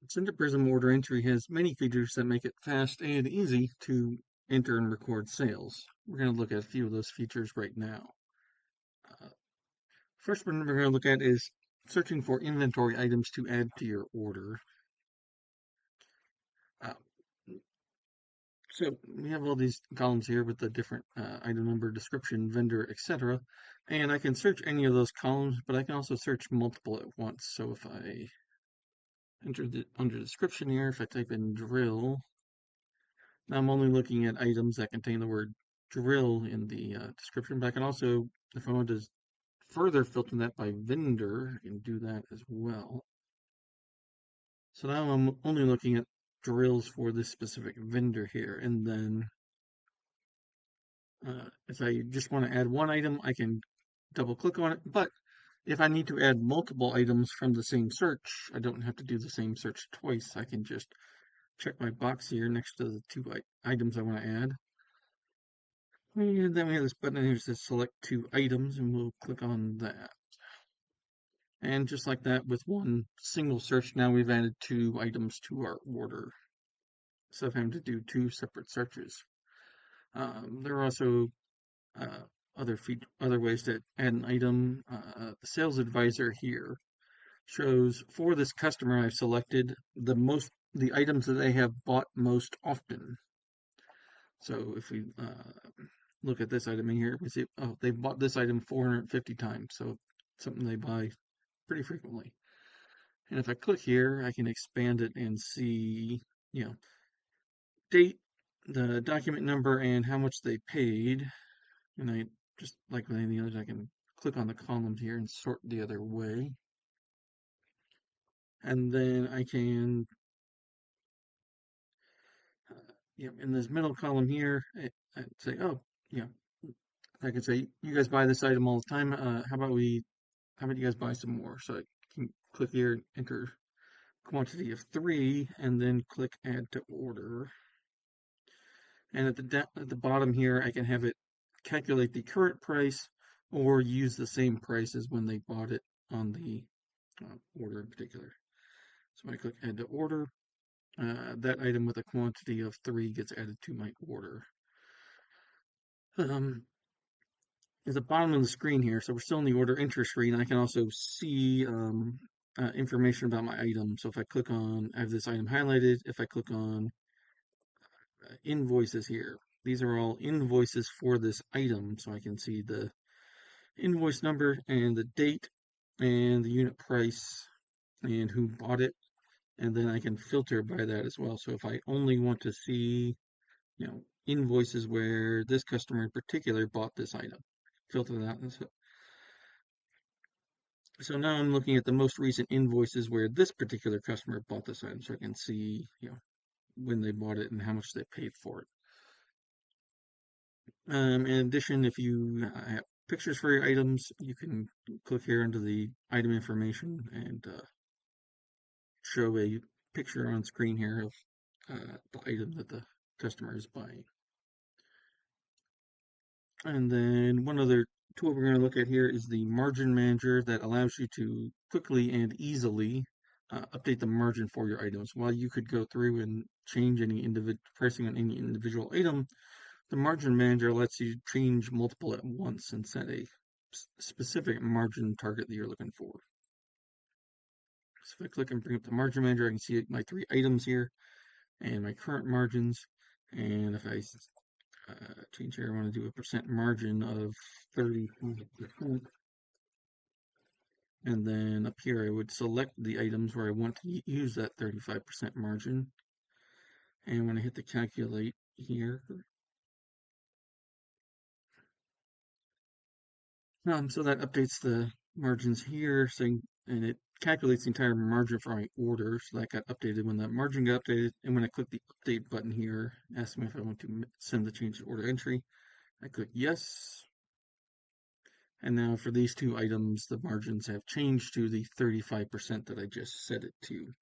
Centerprism Order Entry has many features that make it fast and easy to enter and record sales. We're going to look at a few of those features right now. Uh, First one we're going to look at is searching for inventory items to add to your order. Uh, so we have all these columns here with the different item number, description, vendor, etc. And I can search any of those columns, but I can also search multiple at once. So if I enter the under description here, if I type in drill, now I'm only looking at items that contain the word drill in the description, but I can also, if I want to further filter that by vendor, I can do that as well. So now I'm only looking at drills for this specific vendor here. And then if I just want to add one item, I can double click on it. But if I need to add multiple items from the same search, I don't have to do the same search twice. I can just check my box here next to the two items I want to add. And then we have this button here that says select two items, and we'll click on that. And just like that, with one single search, now we've added two items to our order, instead of having to do two separate searches. There are also uh, other ways to add an item. The sales advisor here shows for this customer I've selected the items that they have bought most often. So if we look at this item in here, we see, oh, they've bought this item 450 times. So something they buy pretty frequently. And if I click here, I can expand it and see, you know, date, the document number, and how much they paid. And I just like with any others, I can click on the columns here and sort the other way. And then I can, in this middle column here, I'd say, oh, yeah, I can say, you guys buy this item all the time. How about you guys buy some more? So I can click here, enter quantity of 3, and then click add to order. And at the bottom here, I can have it calculate the current price or use the same price as when they bought it on the order in particular. So when I click add to order, that item with a quantity of 3 gets added to my order. At the bottom of the screen here, so we're still in the order entry screen, I can also see information about my item. So if I click on, I have this item highlighted. If I click on invoices here, these are all invoices for this item. So I can see the invoice number and the date and the unit price and who bought it. And then I can filter by that as well. So if I only want to see, invoices where this customer in particular bought this item, filter that. So now I'm looking at the most recent invoices where this particular customer bought this item, so I can see, when they bought it and how much they paid for it. In addition, if you have pictures for your items, you can click here under the item information and show a picture on screen here of the item that the customer is buying. And then one other tool we're going to look at here is the margin manager that allows you to quickly and easily update the margin for your items. While you could go through and change any pricing on any individual item, the margin manager lets you change multiple at once and set a specific margin target that you're looking for. So if I click and bring up the margin manager, I can see my 3 items here and my current margins. And if I change here, I want to do a percent margin of 35%. And then up here, I would select the items where I want to use that 35% margin. And when I hit the calculate here, so that updates the margins here, and it calculates the entire margin for my order. So that got updated when that margin got updated. And when I click the update button here, asks me if I want to send the change to order entry. I click yes. And now for these 2 items, the margins have changed to the 35% that I just set it to.